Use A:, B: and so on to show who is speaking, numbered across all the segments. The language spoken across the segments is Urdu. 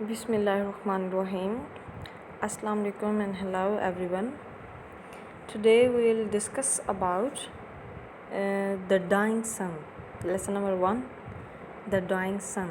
A: Bismillahirrahmanirrahim. Assalamu alaikum and hello everyone. Today we will discuss about the dying sun. Lesson number 1, the dying sun.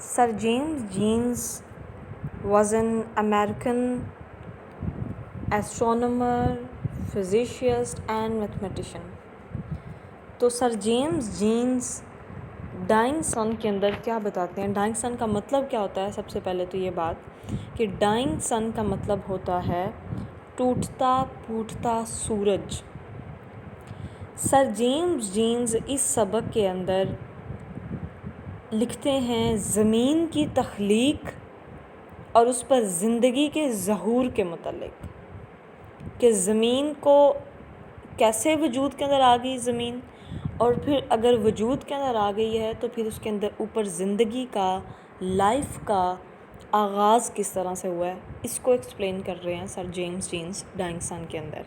A: Sir James Jeans was an American astronomer, physicist and mathematician. تو سر جیمز جینس ڈائنگ سن کے اندر کیا بتاتے ہیں؟ ڈائنگ سن کا مطلب کیا ہوتا ہے؟ سب سے پہلے تو یہ بات کہ ڈائنگ سن کا مطلب ہوتا ہے ٹوٹتا پھوٹتا سورج. سر جیمز جینز اس سبق کے اندر لکھتے ہیں زمین کی تخلیق اور اس پر زندگی کے ظہور کے متعلق، کہ زمین کو کیسے وجود کے اندر آ گئی زمین، اور پھر اگر وجود کے اندر آ گئی ہے تو پھر اس کے اندر اوپر زندگی کا، لائف کا آغاز کس طرح سے ہوا ہے، اس کو ایکسپلین کر رہے ہیں سر جیمز جینس ڈائنگ سن کے اندر.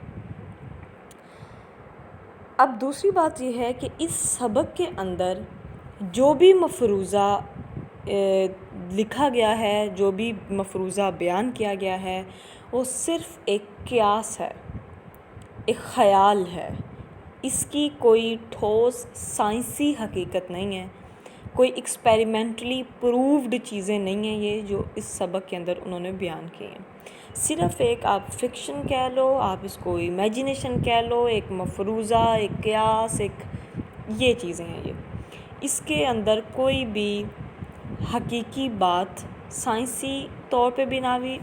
A: اب دوسری بات یہ ہے کہ اس سبق کے اندر جو بھی مفروضہ لکھا گیا ہے، جو بھی مفروضہ بیان کیا گیا ہے، وہ صرف ایک قیاس ہے، ایک خیال ہے. اس کی کوئی ٹھوس سائنسی حقیقت نہیں ہے، کوئی ایکسپیریمنٹلی پرووڈ چیزیں نہیں ہیں یہ جو اس سبق کے اندر انہوں نے بیان کی ہیں. صرف ایک آپ فکشن کہہ لو، آپ اس کو امیجینیشن کہہ لو، ایک مفروضہ، ایک قیاس، ایک یہ چیزیں ہیں یہ. اس کے اندر کوئی بھی حقیقی بات سائنسی طور پہ بھی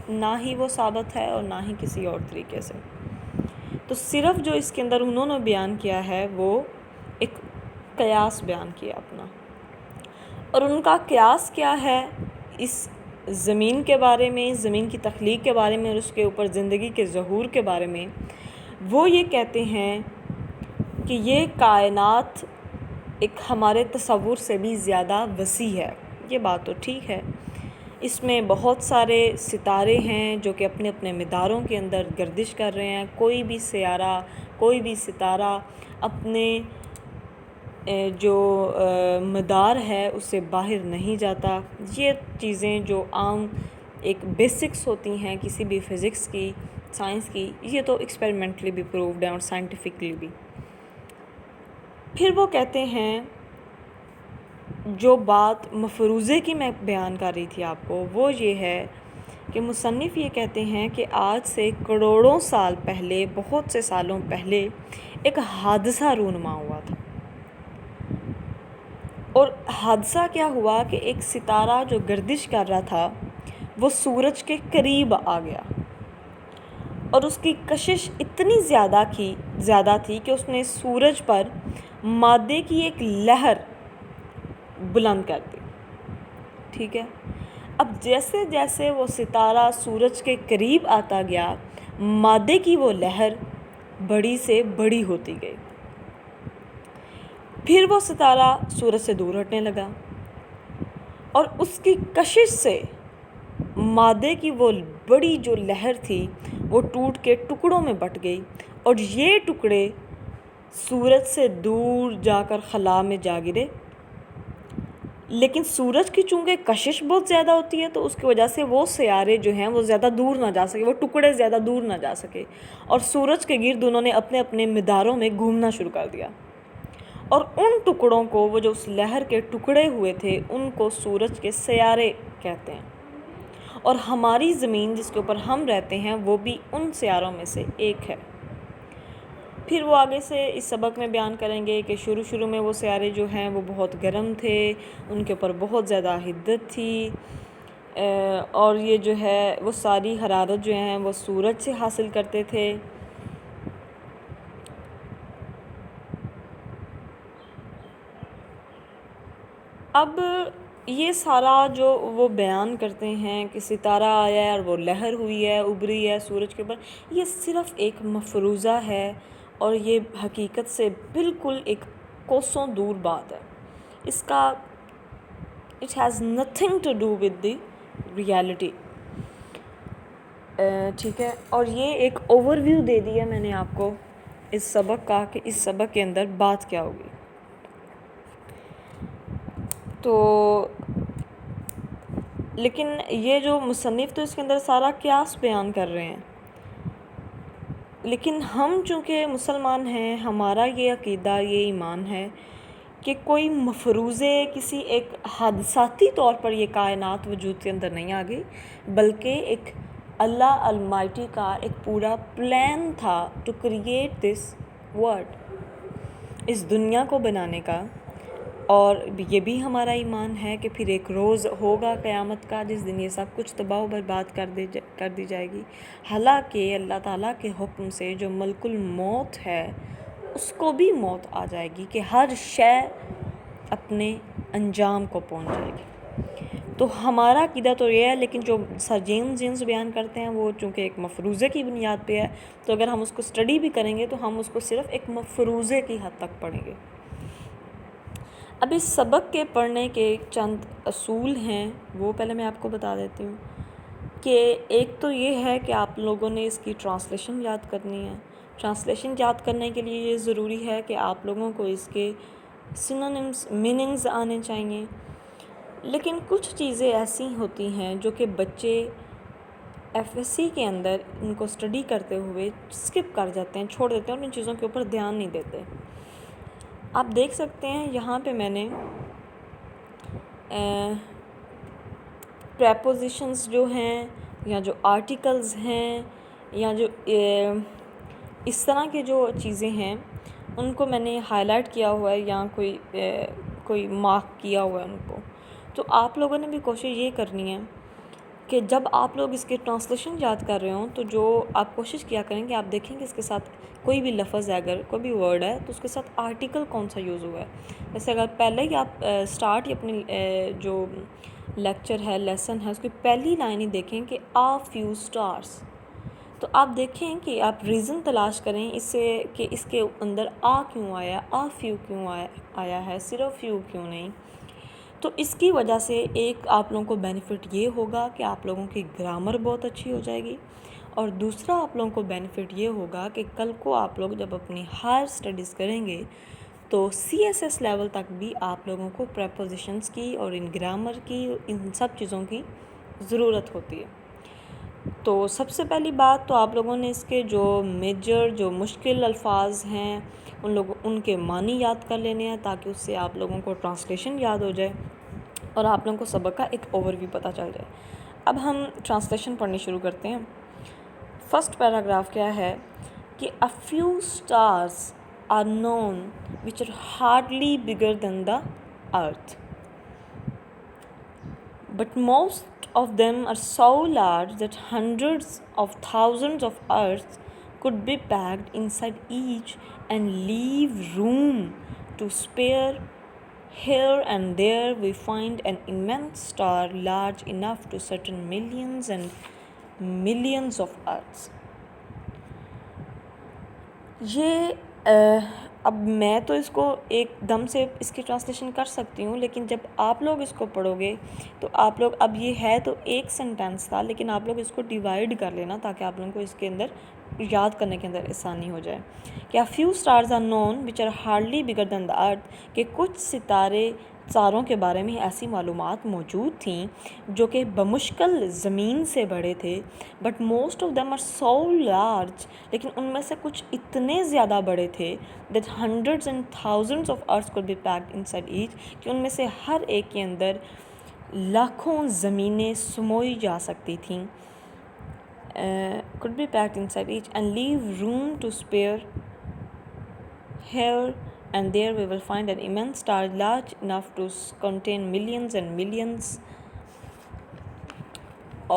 A: نہ ہی وہ ثابت ہے اور نہ ہی کسی اور طریقے سے. تو صرف جو اس کے اندر انہوں نے بیان کیا ہے وہ ایک قیاس بیان کیا اپنا. اور ان کا قیاس کیا ہے اس زمین کے بارے میں، زمین کی تخلیق کے بارے میں اور اس کے اوپر زندگی کے ظہور کے بارے میں؟ وہ یہ کہتے ہیں کہ یہ کائنات ایک ہمارے تصور سے بھی زیادہ وسیع ہے. یہ بات تو ٹھیک ہے، اس میں بہت سارے ستارے ہیں جو کہ اپنے اپنے مداروں کے اندر گردش کر رہے ہیں. کوئی بھی سیارہ، کوئی بھی ستارہ اپنے جو مدار ہے اس سے باہر نہیں جاتا. یہ چیزیں جو عام ایک بیسکس ہوتی ہیں کسی بھی فزکس کی، سائنس کی، یہ تو ایکسپیریمنٹلی بھی پرووڈ ہیں اور سائنٹیفکلی بھی. پھر وہ کہتے ہیں جو بات مفروضے کی میں بیان کر رہی تھی آپ کو، وہ یہ ہے کہ مصنف یہ کہتے ہیں کہ آج سے کروڑوں سال پہلے، بہت سے سالوں پہلے ایک حادثہ رونما ہوا تھا. اور حادثہ کیا ہوا کہ ایک ستارہ جو گردش کر رہا تھا وہ سورج کے قریب آ گیا، اور اس کی کشش اتنی زیادہ تھی کہ اس نے سورج پر مادے کی ایک لہر بلند کر دی. ٹھیک ہے، اب جیسے جیسے وہ ستارہ سورج کے قریب آتا گیا، مادے کی وہ لہر بڑی سے بڑی ہوتی گئی. پھر وہ ستارہ سورج سے دور ہٹنے لگا اور اس کی کشش سے مادے کی وہ بڑی جو لہر تھی وہ ٹوٹ کے ٹکڑوں میں بٹ گئی، اور یہ ٹکڑے سورج سے دور جا کر خلا میں جا گرے. لیکن سورج کی چونکہ کشش بہت زیادہ ہوتی ہے تو اس کی وجہ سے وہ سیارے جو ہیں وہ زیادہ دور نہ جا سکے، وہ ٹکڑے زیادہ دور نہ جا سکے، اور سورج کے گرد انہوں نے اپنے اپنے مداروں میں گھومنا شروع کر دیا. اور ان ٹکڑوں کو، وہ جو اس لہر کے ٹکڑے ہوئے تھے، ان کو سورج کے سیارے کہتے ہیں. اور ہماری زمین جس کے اوپر ہم رہتے ہیں وہ بھی ان سیاروں میں سے ایک ہے. پھر وہ آگے سے اس سبق میں بیان کریں گے کہ شروع میں وہ سیارے جو ہیں وہ بہت گرم تھے، ان کے اوپر بہت زیادہ حدت تھی، اور یہ جو ہے وہ ساری حرارت جو ہیں وہ سورج سے حاصل کرتے تھے. اب یہ سارا جو وہ بیان کرتے ہیں کہ ستارہ آیا ہے اور وہ لہر ہوئی ہے، ابھری ہے سورج کے اوپر، یہ صرف ایک مفروضہ ہے اور یہ حقیقت سے بالکل ایک کوسوں دور بات ہے. اس کا it has nothing to do with the reality. ٹھیک ہے، اور یہ ایک اوور ویو دے دیا میں نے آپ کو اس سبق کا کہ اس سبق کے اندر بات کیا ہوگی. تو لیکن یہ جو مصنف تو اس کے اندر سارا قیاس بیان کر رہے ہیں، لیکن ہم چونکہ مسلمان ہیں، ہمارا یہ عقیدہ، یہ ایمان ہے کہ کوئی مفروضے کسی ایک حادثاتی طور پر یہ کائنات وجود کے اندر نہیں آ گئی، بلکہ ایک اللہ المائٹی کا ایک پورا پلان تھا ٹو کریٹ دس ورلڈ، اس دنیا کو بنانے کا۔ اور یہ بھی ہمارا ایمان ہے کہ پھر ایک روز ہوگا قیامت کا جس دن یہ سب کچھ تباہ و برباد کر دی جائے گی، حالانکہ اللہ تعالیٰ کے حکم سے جو ملک الموت ہے اس کو بھی موت آ جائے گی کہ ہر شے اپنے انجام کو پہنچ جائے گی۔ تو ہمارا عقیدہ تو یہ ہے، لیکن جو سر جیمز جونز بیان کرتے ہیں وہ چونکہ ایک مفروضے کی بنیاد پہ ہے، تو اگر ہم اس کو اسٹڈی بھی کریں گے تو ہم اس کو صرف ایک مفروضے کی حد تک پڑھیں گے۔ اب اس سبق کے پڑھنے کے چند اصول ہیں، وہ پہلے میں آپ کو بتا دیتی ہوں کہ ایک تو یہ ہے کہ آپ لوگوں نے اس کی ٹرانسلیشن یاد کرنی ہے۔ ٹرانسلیشن یاد کرنے کے لیے یہ ضروری ہے کہ آپ لوگوں کو اس کے سینونیمز، میننگز آنے چاہیے، لیکن کچھ چیزیں ایسی ہوتی ہیں جو کہ بچے ایف ایس سی کے اندر ان کو اسٹڈی کرتے ہوئے اسکپ کر جاتے ہیں، چھوڑ دیتے ہیں اور ان چیزوں کے اوپر دھیان نہیں دیتے۔ آپ دیکھ سکتے ہیں یہاں پہ میں نے پریپوزیشنز جو ہیں یا جو آرٹیکلز ہیں یا جو اس طرح کے جو چیزیں ہیں ان کو میں نے ہائی لائٹ کیا ہوا ہے یا کوئی مارک کیا ہوا ہے ان کو۔ تو آپ لوگوں نے بھی کوشش یہ کرنی ہے کہ جب آپ لوگ اس کے ٹرانسلیشن یاد کر رہے ہوں تو جو آپ کوشش کیا کریں کہ آپ دیکھیں کہ اس کے ساتھ کوئی بھی لفظ ہے، اگر کوئی بھی ورڈ ہے تو اس کے ساتھ آرٹیکل کون سا یوز ہوا ہے۔ جیسے اگر پہلے ہی آپ اسٹارٹ ہی اپنی جو لیکچر ہے، لیسن ہے، اس کی پہلی لائن ہی دیکھیں کہ آ فیو اسٹارس، تو آپ دیکھیں کہ آپ ریزن تلاش کریں اس سے کہ اس کے اندر آ کیوں آیا، آ فیو کیوں آیا ہے، صرف فیو کیوں نہیں۔ تو اس کی وجہ سے ایک آپ لوگوں کو بینیفٹ یہ ہوگا کہ آپ لوگوں کی گرامر بہت اچھی ہو جائے گی، اور دوسرا آپ لوگوں کو بینیفٹ یہ ہوگا کہ کل کو آپ لوگ جب اپنی ہائر اسٹڈیز کریں گے تو سی ایس ایس لیول تک بھی آپ لوگوں کو پریپوزیشنز کی اور ان گرامر کی، ان سب چیزوں کی ضرورت ہوتی ہے۔ تو سب سے پہلی بات تو آپ لوگوں نے اس کے جو میجر جو مشکل الفاظ ہیں ان کے معنی یاد کر لینے ہیں، تاکہ اس سے آپ لوگوں کو ٹرانسلیشن یاد ہو جائے اور آپ لوگوں کو سبق کا ایک اوور ویو پتہ چل جائے۔ اب ہم ٹرانسلیشن پڑھنی شروع کرتے ہیں۔ فرسٹ پیراگراف کیا ہے کہ a few stars are known which are hardly bigger than the earth, but most of them are so large that hundreds of thousands of earths could be packed inside each and leave room to spare. Here and there we find an immense star large enough to certain millions and millions of earths. یہ اب میں تو اس کو ایک دم سے اس کی ٹرانسلیشن کر سکتی ہوں، لیکن جب آپ لوگ اس کو پڑھو گے تو آپ لوگ، اب یہ ہے تو ایک سینٹینس تھا، لیکن آپ لوگ اس کو ڈیوائڈ کر لینا تاکہ آپ لوگوں کو اس کے اندر یاد کرنے کے اندر آسانی ہو جائے۔ کہ a few stars are known which are hardly bigger than the earth، کہ کچھ ستاروں کے بارے میں ایسی معلومات موجود تھیں جو کہ بمشکل زمین سے بڑے تھے، but most of them are so large، لیکن ان میں سے کچھ اتنے زیادہ بڑے تھے that hundreds and thousands of earths could be packed inside each، کہ ان میں سے ہر ایک کے اندر لاکھوں زمینیں سموئی جا سکتی تھیں، could be packed inside each and leave room to spare. Here and there we will find an immense star large enough to contain millions and millions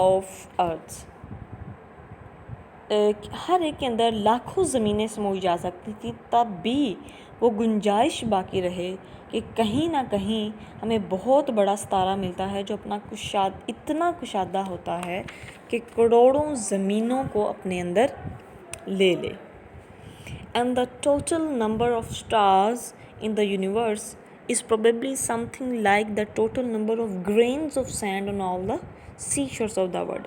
A: of earths. ہر ایک کے اندر لاکھوں زمینیں سموئی جا سکتی تھی، تب بھی وہ گنجائش باقی رہے کہ کہیں نہ کہیں ہمیں بہت بڑا ستارہ ملتا ہے جو اپنا اتنا کشادہ ہوتا ہے کہ کروڑوں زمینوں کو اپنے اندر لے لے۔ And the total number of stars in the universe is probably something like the total number of grains of sand on all the seashores of the world.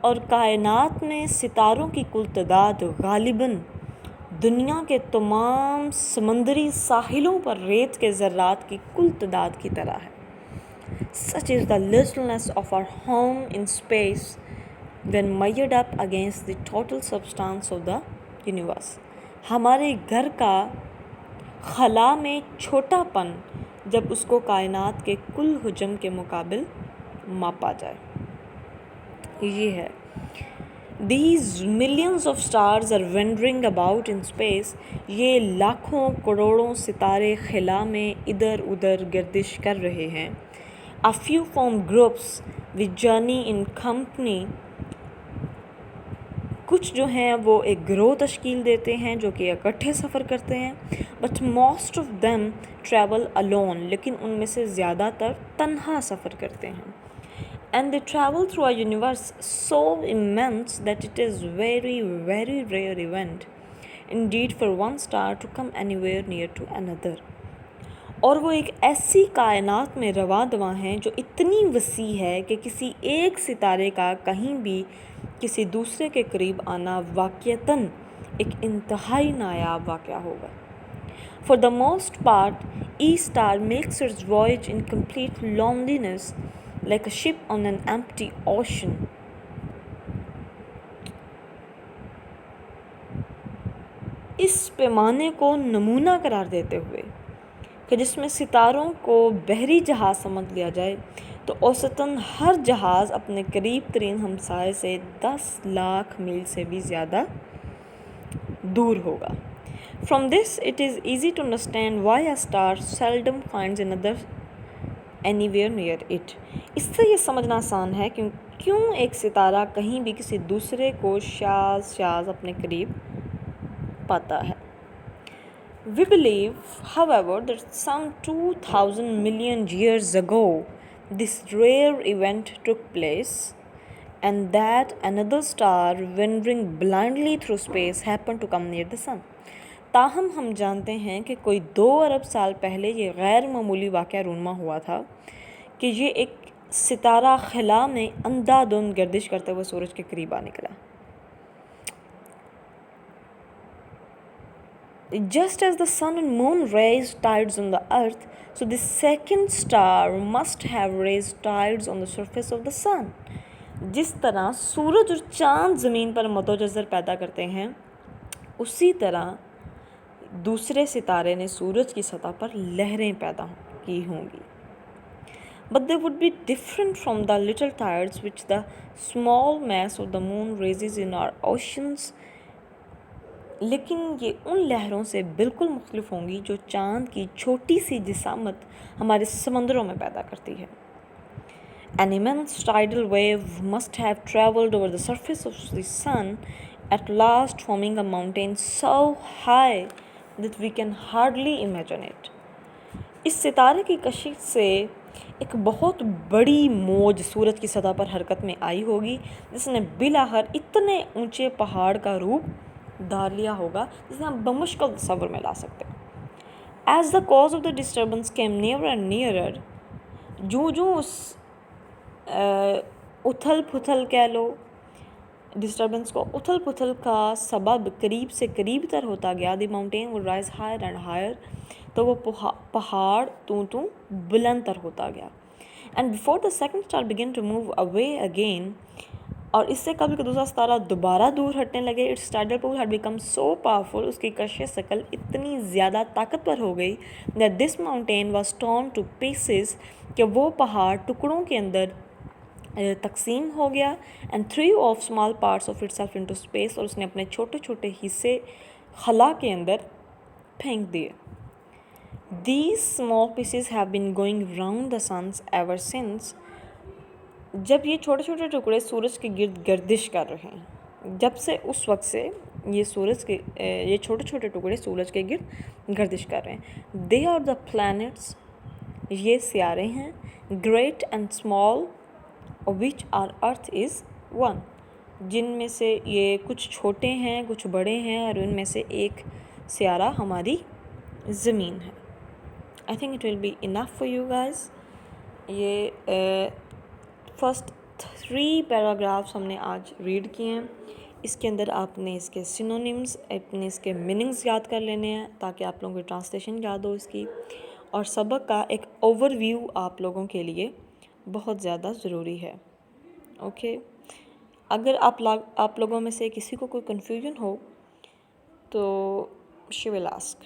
A: اور کائنات میں ستاروں کی کل تعداد غالباً دنیا کے تمام سمندری ساحلوں پر ریت کے ذرات کی کل تعداد کی طرح ہے۔ Such is the littleness of our home in space when measured up against the total substance of the universe. ہمارے گھر کا خلا میں چھوٹاپن جب اس کو کائنات کے کل حجم کے مقابل ماپا جائے. یہ ہے These millions of stars are wandering about in space. یہ لاکھوں کروڑوں ستارے خلا میں ادھر ادھر گردش کر رہے ہیں. A few form groups which journey in company. کچھ جو ہیں وہ ایک گروہ تشکیل دیتے ہیں جو کہ اکٹھے سفر کرتے ہیں. But most of them travel alone. لیکن ان میں سے زیادہ تر تنہا سفر کرتے ہیں. And they travel through a universe so immense that it is very, very rare event indeed for one star to come anywhere near to another. اور وہ ایک ایسی کائنات میں رواں دواں ہیں جو اتنی وسیع ہے کہ کسی ایک ستارے کا کہیں بھی کسی دوسرے کے قریب آنا واقعتاً ایک انتہائی نایاب واقعہ ہوگا. For the most part, each star makes its voyage in complete loneliness like a ship on an empty ocean. اس پیمانے کو نمونہ قرار دیتے ہوئے کہ جس میں ستاروں کو بحری جہاز سمجھ لیا جائے تو اوسطاً ہر جہاز اپنے قریب ترین ہمسائے سے 10 لاکھ میل سے بھی زیادہ دور ہوگا. From this it is easy to understand why a star seldom finds another anywhere near it. اس سے یہ سمجھنا آسان ہے کیوں ایک ستارہ کہیں بھی کسی دوسرے کو شاذ اپنے قریب پاتا ہے. We believe, however, that some 2,000 million years ago this rare event took place and that another star wandering blindly through space happened to come near the sun. تاہم ہم جانتے ہیں کہ کوئی 2 ارب سال پہلے یہ غیر معمولی واقعہ رونما ہوا تھا کہ یہ ایک ستارہ خلا میں اندھا دھند گردش کرتے ہوئے سورج کے قریب آ نکلا. Just as the sun and moon raised tides on the earth, so the second star must have raised tides on the surface of the sun. جس طرح سورج اور چاند زمین پر مد و جزر پیدا کرتے ہیں اسی طرح دوسرے ستارے نے سورج کی سطح پر لہریں پیدا کی ہوں گی. But they would be different from the little tides which the small mass of the moon raises in our oceans. لیکن یہ ان لہروں سے بالکل مختلف ہوں گی جو چاند کی چھوٹی سی جسامت ہمارے سمندروں میں پیدا کرتی ہے. An immense tidal wave must have traveled over the surface of the sun, at last forming a mountain so high that we can hardly imagine it. اس ستارے کی کشش سے ایک بہت بڑی موج سورج کی سطح پر حرکت میں آئی ہوگی جس نے بالآخر اتنے اونچے پہاڑ کا روپ دھار لیا ہوگا جسے ہم بمشکل تصور میں لا سکتے ہیں. As the cause of the disturbance came nearer and nearer, جو اس اتھل پھتل کہہ لو ڈسٹربنس کو اتھل پھتل کا سبب قریب سے قریب تر ہوتا گیا, the mountain would rise higher and higher, تو وہ پہاڑ تو بلند تر ہوتا گیا. And before the second star began to move away again, اور اس سے قبل کہ دوسرا ستارہ دوبارہ دور ہٹنے لگے, its tidal pull had become so powerful, اس کی کشش ثقل اتنی زیادہ طاقتور ہو گئی that this mountain was torn to pieces, کہ وہ پہاڑ ٹکڑوں کے اندر تقسیم ہو گیا, and threw off small parts of itself into space, اور اس نے اپنے چھوٹے چھوٹے حصے خلا کے اندر پھینک دیے. These small pieces have been going round the sun ever since. جب یہ چھوٹے چھوٹے ٹکڑے سورج کے گرد گردش کر رہے ہیں, جب سے اس وقت سے یہ چھوٹے چھوٹے ٹکڑے سورج کے گرد گردش کر رہے ہیں. They are the planets, یہ سیارے ہیں, great and small, of which our earth is one, جن میں سے یہ کچھ چھوٹے ہیں کچھ بڑے ہیں اور ان میں سے ایک سیارہ ہماری زمین ہے. I think it will be enough for you guys. یہ فرسٹ 3 پیراگرافس ہم نے آج ریڈ کیے ہیں. اس کے اندر آپ نے اس کے سینونیمز اپنے اس کے میننگز یاد کر لینے ہیں تاکہ آپ لوگوں کو ٹرانسلیشن یاد ہو اس کی, اور سبق کا ایک اوور ویو آپ لوگوں کے لیے بہت زیادہ ضروری ہے. اوکے، اگر آپ لوگوں میں سے کسی کو کوئی کنفیوژن ہو تو شی ول آسک.